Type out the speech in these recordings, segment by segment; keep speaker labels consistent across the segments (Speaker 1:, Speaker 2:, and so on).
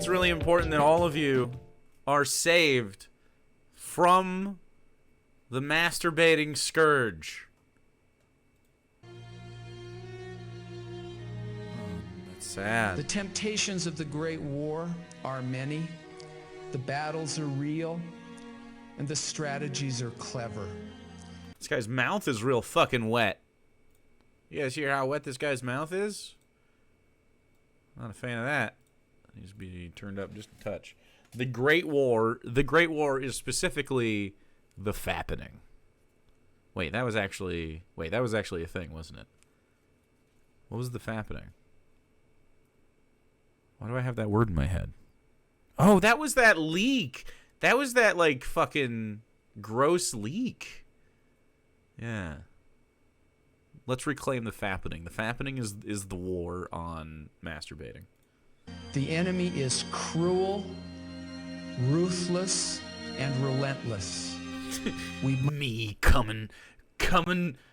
Speaker 1: really important that all of you are saved from the masturbating scourge. That's sad.
Speaker 2: The temptations of the Great War are many. The battles are real. And the strategies are clever.
Speaker 1: This guy's mouth is real fucking wet. You guys hear how wet this guy's mouth is? Not a fan of that. Needs to be turned up just a touch. The Great War is specifically the fappening. Wait, that was actually a thing, wasn't it? What was the fappening? Why do I have that word in my head? Oh, that was that leak. That was that, like, fucking gross leak. Yeah. Let's reclaim the fappening. The fappening is the war on masturbating.
Speaker 2: The enemy is cruel, ruthless, and relentless.
Speaker 1: Me coming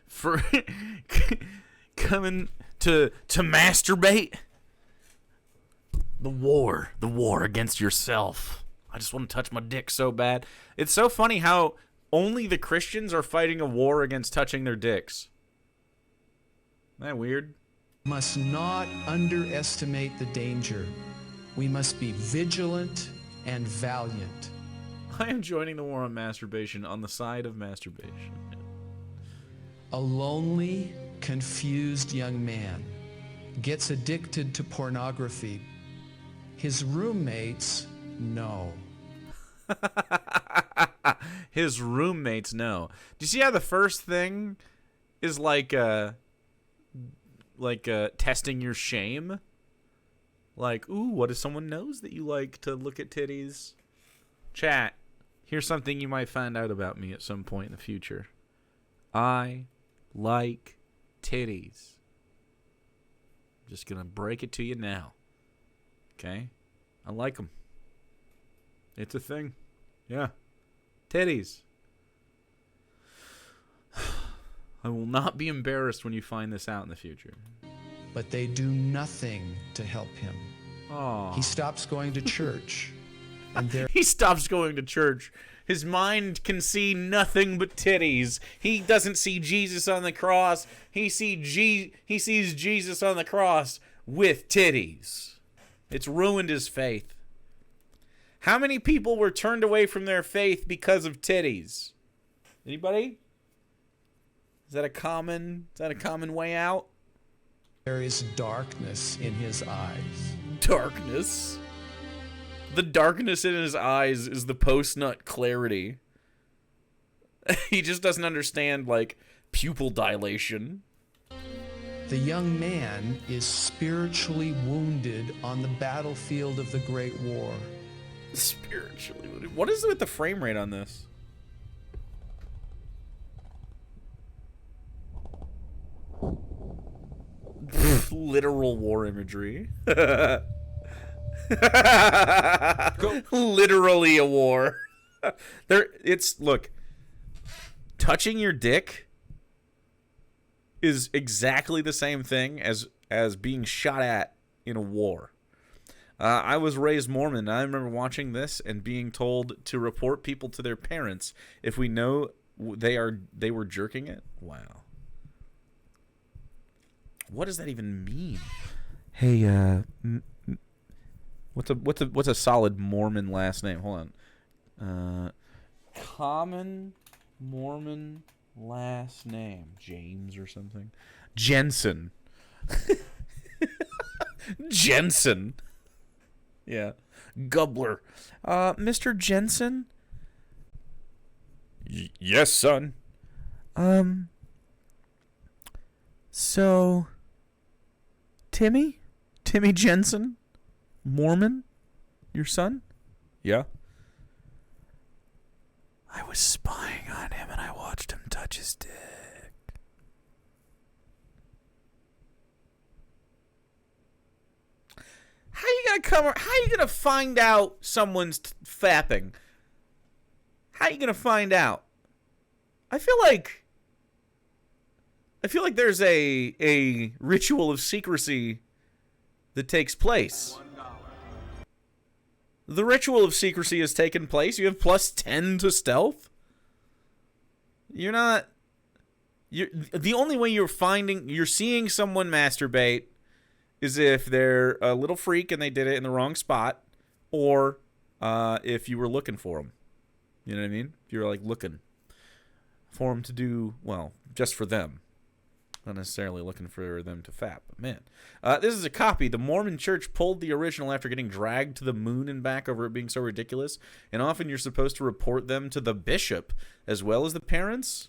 Speaker 1: for coming to masturbate. The war against yourself. I just want to touch my dick so bad. It's so funny how only the Christians are fighting a war against touching their dicks. Isn't that weird?
Speaker 2: Must not underestimate the danger. We must be vigilant and valiant.
Speaker 1: I am joining the war on masturbation on the side of masturbation.
Speaker 2: A lonely, confused young man gets addicted to pornography. His roommates know.
Speaker 1: His roommates know. Do you see how the first thing is like testing your shame? Like, ooh, what if someone knows that you like to look at titties? Chat, here's something you might find out about me at some point in the future. I like titties. Just gonna break it to you now. Okay? I like them. It's a thing. Yeah. Titties. I will not be embarrassed when you find this out in the future.
Speaker 2: But they do nothing to help him.
Speaker 1: Aww.
Speaker 2: He stops going to church. And
Speaker 1: he stops going to church. His mind can see nothing but titties. He doesn't see Jesus on the cross. He sees Jesus on the cross with titties. It's ruined his faith. How many people were turned away from their faith because of titties? Anybody? Is that a common way out?
Speaker 2: There is darkness in his eyes.
Speaker 1: Darkness? The darkness in his eyes is the post-nut clarity. He just doesn't understand, like, pupil dilation.
Speaker 2: The young man is spiritually wounded on the battlefield of the Great War.
Speaker 1: Spiritually wounded. What is it with the frame rate on this? Literal war imagery. Literally a war. Look, touching your dick is exactly the same thing as being shot at in a war. I was raised Mormon. I remember watching this and being told to report people to their parents if we know they were jerking it. Wow. What does that even mean? Hey, what's a solid Mormon last name? Hold on. Common Mormon last name. James or something. Jensen. Jensen. Yeah. Gubler. Mr. Jensen? Yes, son. So, Timmy Jensen? Mormon? Your son? Yeah. I was spying on him and I watched him touch his dick. How you gonna find out someone's fapping? How you gonna find out? I feel like there's a ritual of secrecy that takes place. The ritual of secrecy has taken place. You have +10 to stealth. You're the only way you're seeing someone masturbate is if they're a little freak and they did it in the wrong spot, or if you were looking for them. You know what I mean? If you were like looking for them to do, well, just for them. Not necessarily looking for them to fap. But man, this is a copy. The Mormon Church pulled the original after getting dragged to the moon and back over it being so ridiculous. And often you're supposed to report them to the bishop as well as the parents.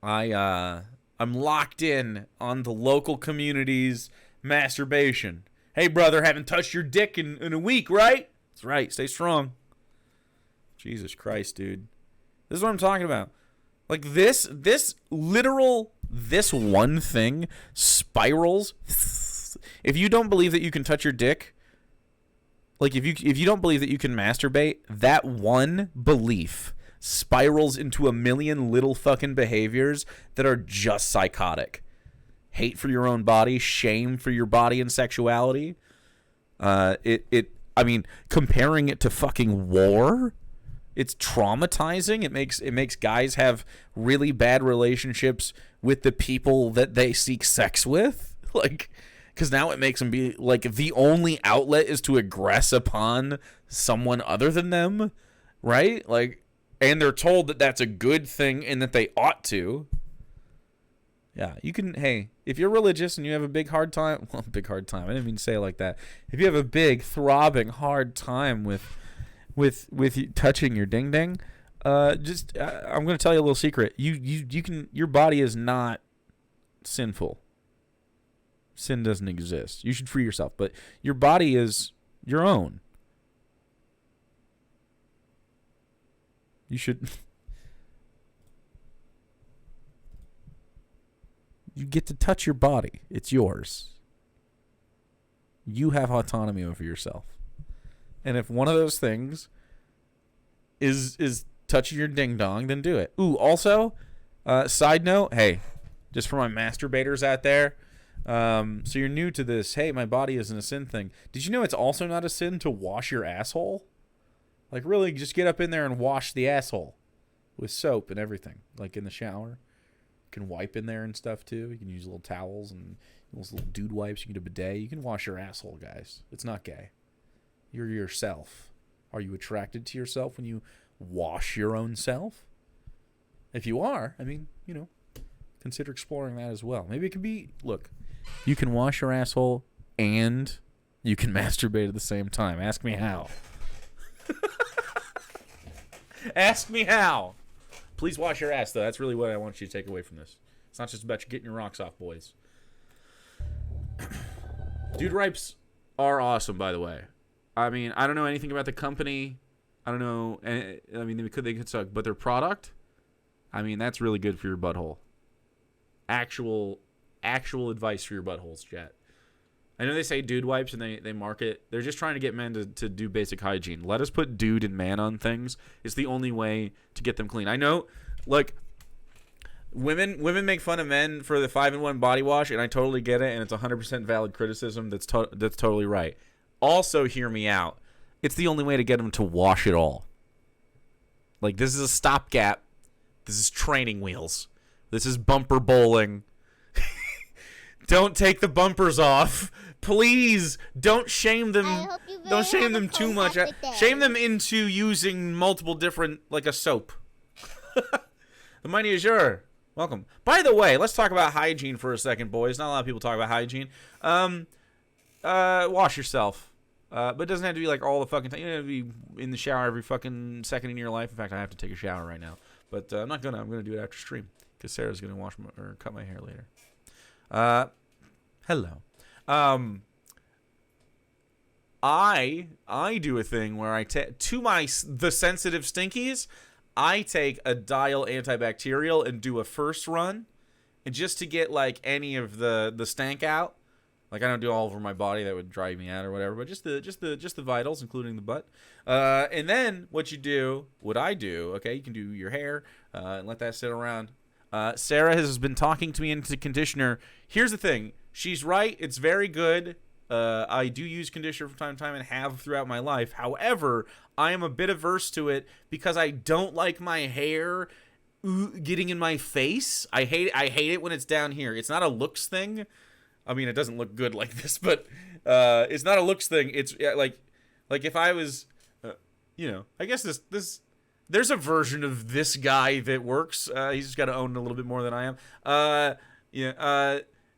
Speaker 1: I'm locked in on the local community's masturbation. Hey, brother, haven't touched your dick in a week, right? That's right. Stay strong. Jesus Christ, dude. This is what I'm talking about. Like this one thing spirals. If you don't believe that you can touch your dick, like if you don't believe that you can masturbate, that one belief spirals into a million little fucking behaviors that are just psychotic. Hate for your own body, shame for your body and sexuality. I mean, comparing it to fucking war, it's traumatizing. It makes guys have really bad relationships with the people that they seek sex with. Like, because now it makes them be like the only outlet is to aggress upon someone other than them, right? Like, and they're told that that's a good thing and that they ought to. Yeah, you can. Hey, if you're religious and you have a big hard time, I didn't mean to say it like that. If you have a big throbbing hard time with touching your ding ding, I'm going to tell you a little secret. You can. Your body is not sinful. Sin doesn't exist. You should free yourself, but your body is your own. You should. You get to touch your body. It's yours. You have autonomy over yourself. And if one of those things is touching your ding dong, then do it. Ooh, also, side note, hey, just for my masturbators out there, so you're new to this, hey, my body isn't a sin thing. Did you know it's also not a sin to wash your asshole? Like, really, just get up in there and wash the asshole with soap and everything, like in the shower. You can wipe in there and stuff, too. You can use little towels and those little dude wipes. You can do a bidet. You can wash your asshole, guys. It's not gay. You're yourself. Are you attracted to yourself when you wash your own self? If you are, I mean, consider exploring that as well. Maybe it could be, look, you can wash your asshole and you can masturbate at the same time. Ask me how. Ask me how. Please wash your ass, though. That's really what I want you to take away from this. It's not just about you getting your rocks off, boys. Dude Ripes are awesome, by the way. I mean, I don't know anything about the company. I don't know. I mean, they could suck, but their product, I mean, that's really good for your butthole. Actual advice for your buttholes, chat. I know they say dude wipes and they market. They're just trying to get men to do basic hygiene. Let us put dude and man on things. It's the only way to get them clean. I know, like, women make fun of men for the 5-in-1 body wash, and I totally get it, and it's 100% valid criticism. That's totally right. Also, hear me out. It's the only way to get them to wash it all. Like, this is a stopgap. This is training wheels. This is bumper bowling. Don't take the bumpers off. Please, don't shame them. Don't shame them too much. Shame them into using multiple different, like a soap. The money is yours. Welcome. By the way, let's talk about hygiene for a second, boys. Not a lot of people talk about hygiene. Wash yourself. But it doesn't have to be like all the fucking time. You don't have to be in the shower every fucking second in your life. In fact, I have to take a shower right now. But I'm not gonna. I'm gonna do it after stream because Sarah's gonna cut my hair later. Hello. I do a thing where I take the sensitive stinkies. I take a Dial antibacterial and do a first run, and just to get like any of the stank out. Like, I don't do all over my body, that would drive me out or whatever, but just the vitals, including the butt. And then what I do, okay, you can do your hair and let that sit around. Sarah has been talking to me into conditioner. Here's the thing. She's right. It's very good. I do use conditioner from time to time and have throughout my life. However, I am a bit averse to it because I don't like my hair getting in my face. I hate it when it's down here. It's not a looks thing. I mean, it doesn't look good like this, but it's not a looks thing. It's like if I was, I guess this there's a version of this guy that works. He's just got to own it a little bit more than I am.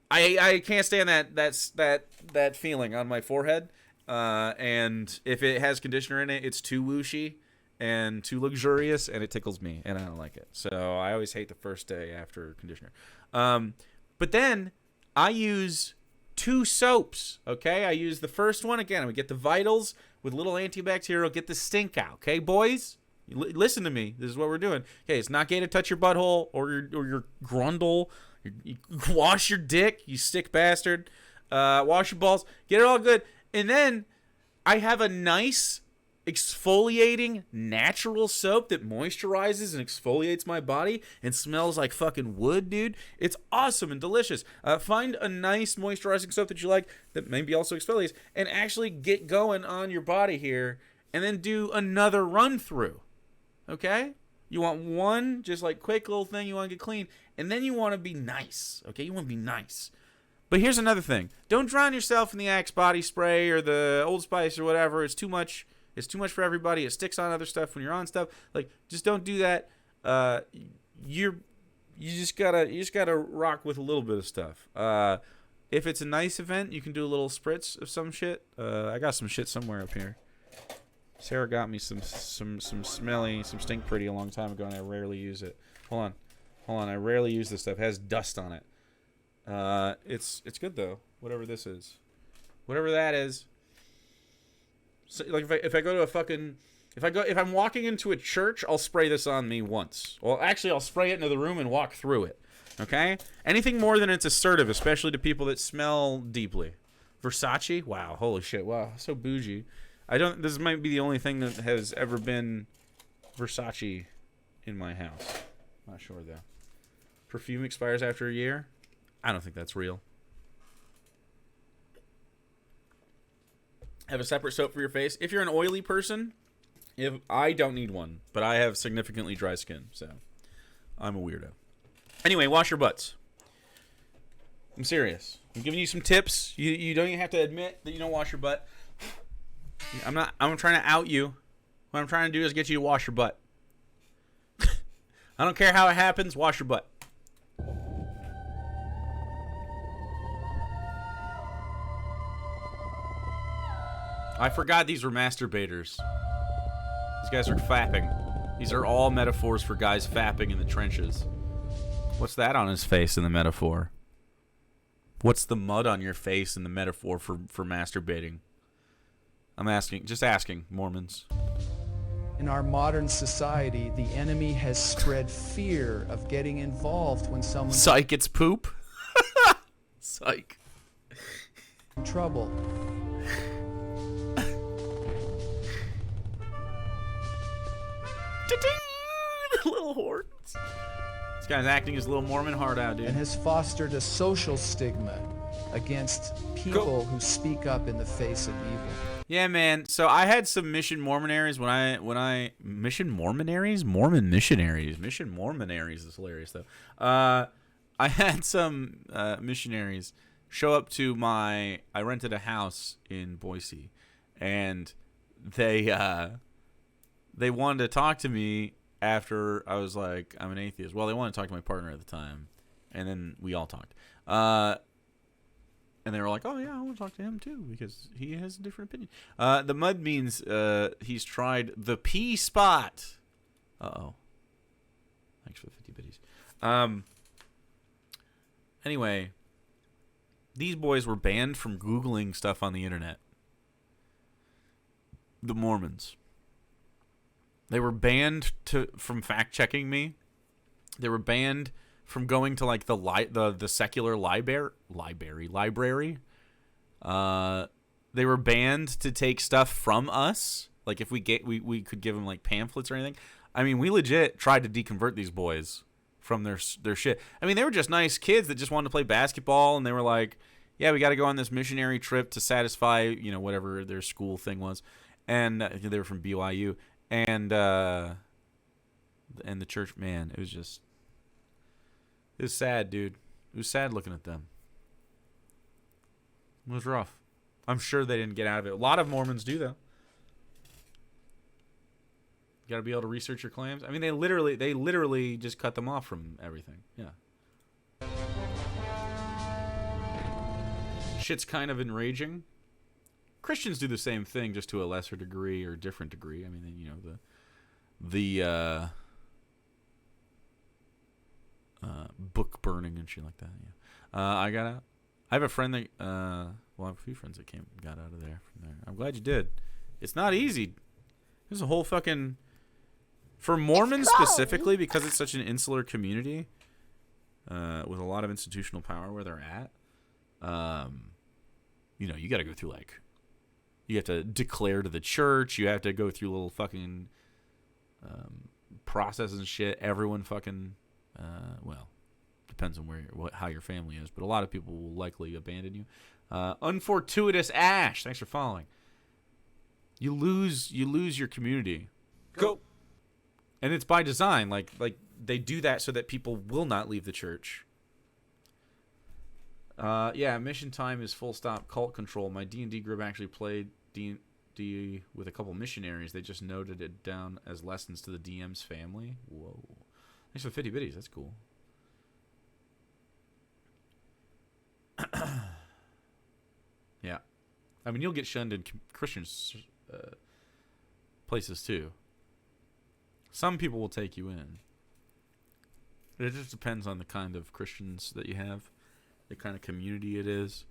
Speaker 1: I can't stand that feeling on my forehead. And if it has conditioner in it, it's too whooshy and too luxurious, and it tickles me, and I don't like it. So I always hate the first day after conditioner. But then I use 2 soaps, okay? I use the first one, again, I would get the Vitals with little antibacterial, get the stink out, okay, boys? Listen to me. This is what we're doing. Okay, it's not gay to touch your butthole or your grundle. You wash your dick, you sick bastard. Wash your balls. Get it all good. And then I have a nice exfoliating natural soap that moisturizes and exfoliates my body and smells like fucking wood, dude. It's awesome and delicious. Find a nice moisturizing soap that you like that maybe also exfoliates and actually get going on your body here and then do another run through. Okay? You want one just like quick little thing you want to get clean, and then you want to be nice. Okay? You want to be nice. But here's another thing. Don't drown yourself in the Axe body spray or the Old Spice or whatever. It's too much. It's too much for everybody. It sticks on other stuff when you're on stuff. Like, just don't do that. You just gotta rock with a little bit of stuff. If it's a nice event, you can do a little spritz of some shit. I got some shit somewhere up here. Sarah got me some smelly, some stink pretty a long time ago, and I rarely use it. Hold on. I rarely use this stuff. It has dust on it. It's good though. Whatever this is, whatever that is. So, like if I go to a fucking if I'm walking into a church, I'll spray this on me once. Well, actually, I'll spray it into the room and walk through it. Okay. Anything more than it's assertive, especially to people that smell deeply. Versace. Wow. Holy shit. Wow. So bougie. This might be the only thing that has ever been Versace in my house. Not sure though. Perfume expires after a year. I don't think that's real. Have a separate soap for your face. If you're an oily person, I don't need one, but I have significantly dry skin, so I'm a weirdo. Anyway, wash your butts. I'm serious. I'm giving you some tips. You don't even have to admit that you don't wash your butt. I'm trying to out you. What I'm trying to do is get you to wash your butt. I don't care how it happens. Wash your butt. I forgot these were masturbators. These guys are fapping. These are all metaphors for guys fapping in the trenches. What's that on his face in the metaphor? What's the mud on your face in the metaphor for masturbating? I'm just asking, Mormons.
Speaker 2: In our modern society, the enemy has spread fear of getting involved when someone's
Speaker 1: Psych, it's poop. Psych.
Speaker 2: in trouble.
Speaker 1: The little horns. This guy's acting his little Mormon heart out, dude.
Speaker 2: And has fostered a social stigma against people who speak up in the face of evil.
Speaker 1: Yeah, man. So I had some Mission Mormonaries Mormon missionaries is hilarious though. I had some missionaries show up to I rented a house in Boise, and they wanted to talk to me after I was like, I'm an atheist. Well, they wanted to talk to my partner at the time, and then we all talked. And they were like, oh, yeah, I want to talk to him, too, because he has a different opinion. The mud means he's tried the P spot. Uh-oh. Thanks for the 50 biddies. Anyway, these boys were banned from Googling stuff on the internet. The Mormons. They were banned from fact-checking me. They were banned from going to like the secular library. They were banned to take stuff from us. Like if we could give them like pamphlets or anything. I mean, we legit tried to deconvert these boys from their shit. I mean, they were just nice kids that just wanted to play basketball, and they were like, yeah, we got to go on this missionary trip to satisfy, whatever their school thing was. And they were from BYU. And the church, man, it was sad, dude. It was sad looking at them. It was rough. I'm sure they didn't get out of it. A lot of Mormons do, though. You got to be able to research your claims. I mean, they literally just cut them off from everything. Yeah. Shit's kind of enraging. Christians do the same thing, just to a lesser degree or different degree. I mean, the book burning and shit like that. Yeah. I have a friend that I have a few friends that got out of there from there. I'm glad you did. It's not easy. There's a whole fucking, for Mormons specifically, because it's such an insular community, with a lot of institutional power where they're at. You got to go through you have to declare to the church. You have to go through little fucking processes and shit. Everyone fucking, depends on how your family is, but a lot of people will likely abandon you. Unfortuitous Ash, thanks for following. You lose your community.
Speaker 3: Go.
Speaker 1: And it's by design. Like they do that so that people will not leave the church. Mission time is full stop cult control. My D&D group actually played D&D with a couple missionaries. They just noted it down as lessons to the DM's family. Whoa. Thanks for 50 biddies. That's cool. Yeah. I mean, you'll get shunned in Christian places too. Some people will take you in. It just depends on the kind of Christians that you have, the kind of community it is.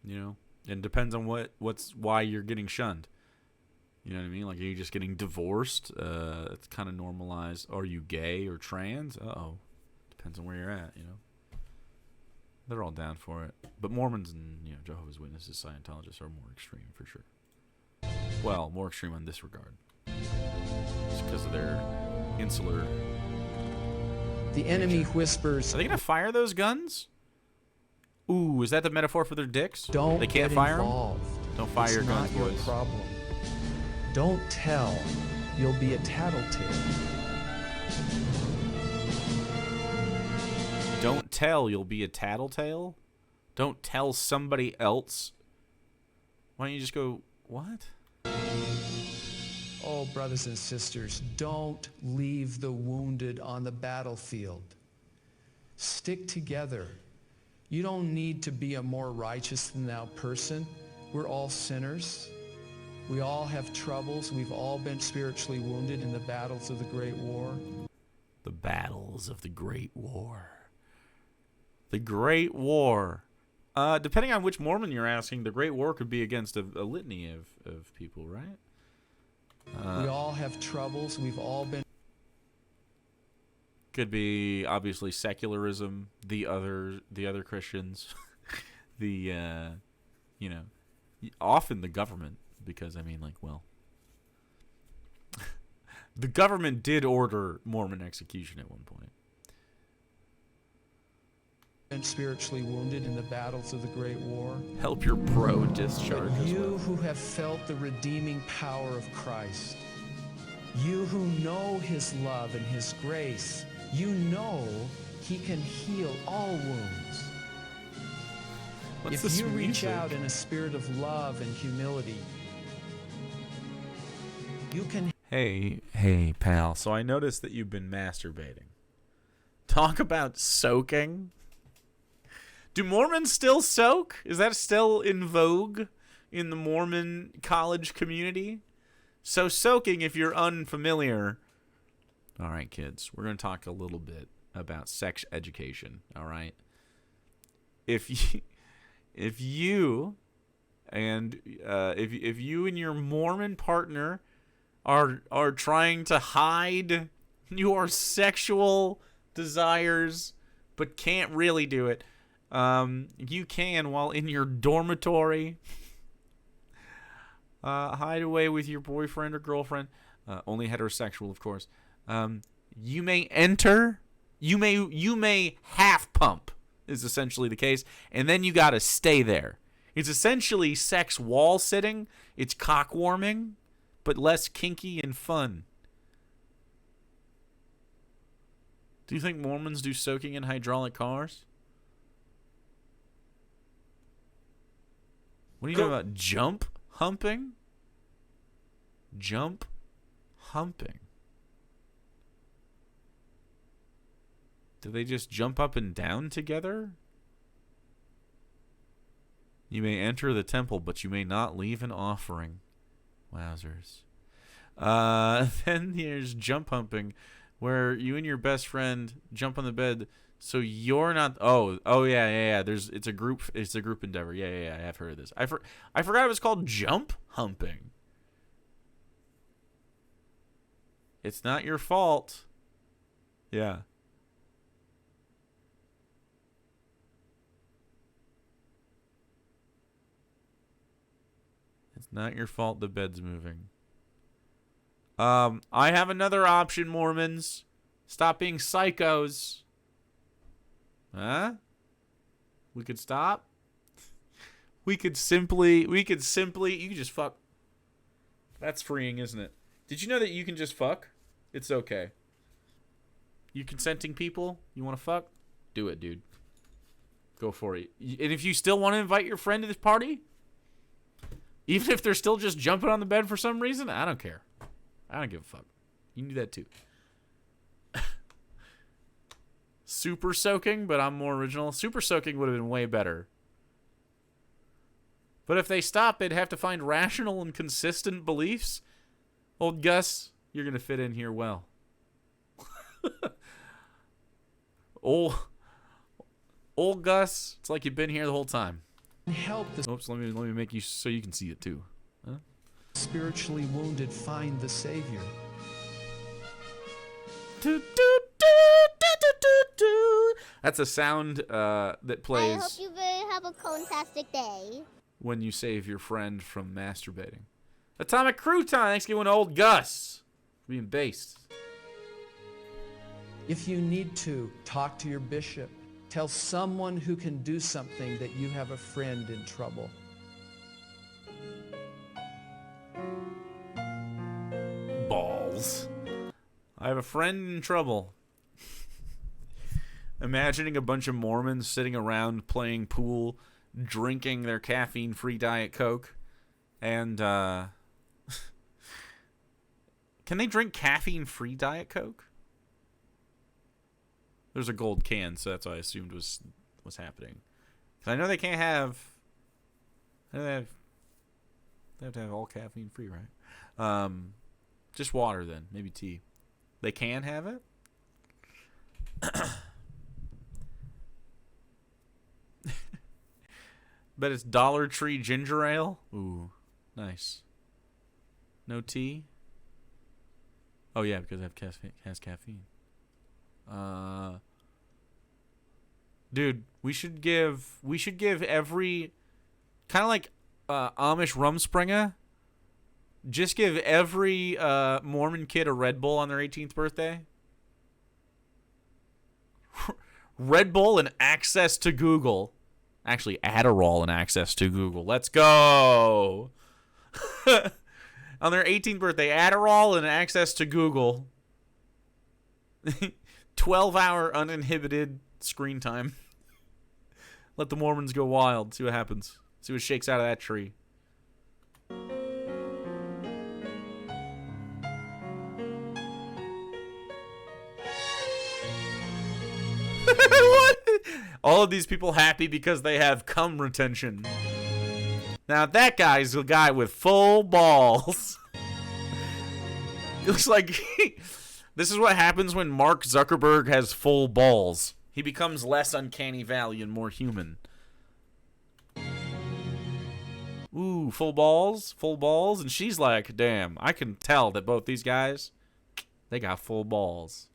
Speaker 1: And depends on why you're getting shunned. You know what I mean? Like, are you just getting divorced? It's kind of normalized. Are you gay or trans? Depends on where you're at, They're all down for it. But Mormons and, Jehovah's Witnesses, Scientologists are more extreme for sure. Well, more extreme on this regard. Just because of their insular.
Speaker 2: The enemy whispers.
Speaker 1: Are they going to fire those guns? Ooh, is that the metaphor for their dicks?
Speaker 2: Don't
Speaker 1: They can't
Speaker 2: get
Speaker 1: fire
Speaker 2: involved.
Speaker 1: them? Don't fire your guns,
Speaker 2: It's not
Speaker 1: boys.
Speaker 2: your problem. Don't tell. You'll be a tattletale.
Speaker 1: Don't tell, you'll be a tattletale? Don't tell somebody else? Why don't you just go, what?
Speaker 2: Oh, brothers and sisters, don't leave the wounded on the battlefield. Stick together. You don't need to be a more righteous than thou person. We're all sinners. We all have troubles. We've all been spiritually wounded in the battles of the Great War.
Speaker 1: The battles of the Great War. The Great War. Depending on which Mormon you're asking, the Great War could be against a litany of people, right?
Speaker 2: We all have troubles. We've all been...
Speaker 1: Could be, obviously, secularism, the other Christians, often the government, because, the government did order Mormon execution at one point.
Speaker 2: been spiritually wounded in the battles of the Great War.
Speaker 1: Help your bro discharge
Speaker 2: But
Speaker 1: as
Speaker 2: you
Speaker 1: well.
Speaker 2: who have felt the redeeming power of Christ, you who know his love and his grace, you know he can heal all wounds.
Speaker 1: What's
Speaker 2: If
Speaker 1: this
Speaker 2: you reach
Speaker 1: music?
Speaker 2: out in a spirit of love and humility, you can...
Speaker 1: Hey, pal. So I noticed that you've been masturbating. Talk about soaking. Do Mormons still soak? Is that still in vogue in the Mormon college community? So soaking, if you're unfamiliar. All right, kids. We're going to talk a little bit about sex education, all right? If you and your Mormon partner are trying to hide your sexual desires but can't really do it, you can, while in your dormitory, hide away with your boyfriend or girlfriend, only heterosexual, of course. You may half pump is essentially the case. And then you got to stay there. It's essentially sex wall sitting. It's cock warming, but less kinky and fun. Do you think Mormons do soaking in hydraulic cars? What do you know about jump humping? Jump humping. Do they just jump up and down together? You may enter the temple, but you may not leave an offering. Wowzers. Then there's jump humping, where you and your best friend jump on the bed, so you're not. Oh yeah. It's a group endeavor. Yeah. I have heard of this. I forgot it was called jump humping. It's not your fault. Yeah. It's not your fault the bed's moving. I have another option, Mormons. Stop being psychos. Huh? We could stop? You could just fuck. That's freeing, isn't it? Did you know that you can just fuck? It's okay. You consenting people? You want to fuck? Do it, dude. Go for it. And if you still want to invite your friend to this party, even if they're still just jumping on the bed for some reason, I don't care. I don't give a fuck. You can do that too. Super soaking, but I'm more original. Super soaking would have been way better. But if they stop, they'd have to find rational and consistent beliefs. Old Gus, you're going to fit in here well. Old Gus, it's like you've been here the whole time.
Speaker 2: Help the
Speaker 1: Oops, let me make you so you can see it too. Huh?
Speaker 2: spiritually wounded find the Savior.
Speaker 1: That's a sound that plays.
Speaker 3: I hope you have a fantastic day.
Speaker 1: When you save your friend from masturbating. Atomic Crouton, thanks for giving old Gus for being based.
Speaker 2: If you need to, talk to your bishop. Tell someone who can do something that you have a friend in trouble.
Speaker 1: Balls. I have a friend in trouble. Imagining a bunch of Mormons sitting around playing pool, drinking their caffeine-free Diet Coke, and can they drink caffeine-free Diet Coke? There's a gold can, so that's what I assumed was happening. 'Cause I know they can't have. They have to have all caffeine-free, right? Just water then, maybe tea. They can have it. But it's Dollar Tree ginger ale. Ooh, nice. No tea. Oh yeah, because it has caffeine. Dude, we should give every kind of like Amish Rumspringa. Just give every Mormon kid a Red Bull on their 18th birthday. Red Bull and access to Google. Actually, Adderall and access to Google. Let's go. On their 18th birthday, Adderall and access to Google. 12-hour uninhibited screen time. Let the Mormons go wild. See what happens. See what shakes out of that tree. What? All of these people happy because they have cum retention. Now that guy's a guy with full balls. It looks like this is what happens when Mark Zuckerberg has full balls. He becomes less uncanny valley and more human. Ooh, full balls, and she's like, damn, I can tell that both these guys, they got full balls.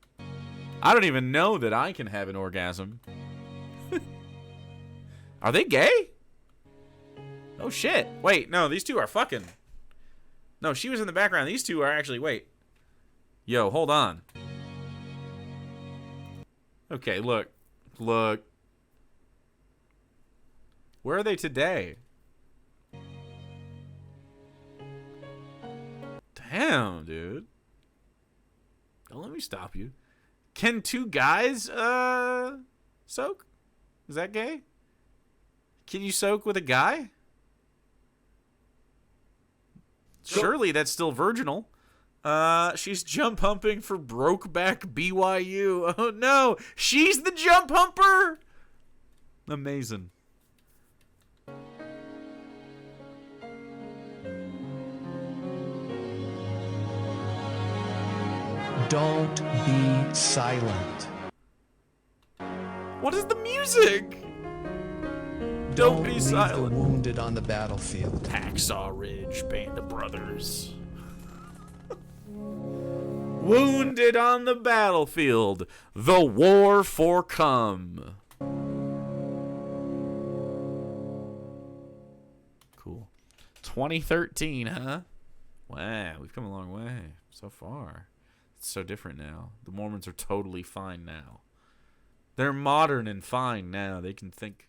Speaker 1: I don't even know that I can have an orgasm. Are they gay? Oh shit. Wait, no, these two are fucking. No, she was in the background. These two are actually, wait. Yo, hold on. Okay, look. Where are they today? Damn, dude. Don't let me stop you. Can two guys soak? Is that gay? Can you soak with a guy? Surely that's still virginal. She's jump humping for Brokeback BYU. Oh no, she's the jump humper. Amazing.
Speaker 2: Don't be silent.
Speaker 1: What is the music? Don't be
Speaker 2: leave
Speaker 1: silent.
Speaker 2: the wounded on the battlefield.
Speaker 1: Hacksaw Ridge, Band of Brothers. Wounded on the battlefield, the war for come. Cool. 2013, huh? Wow, we've come a long way so far. It's so different now. The Mormons are totally fine now. They're modern and fine now. They can think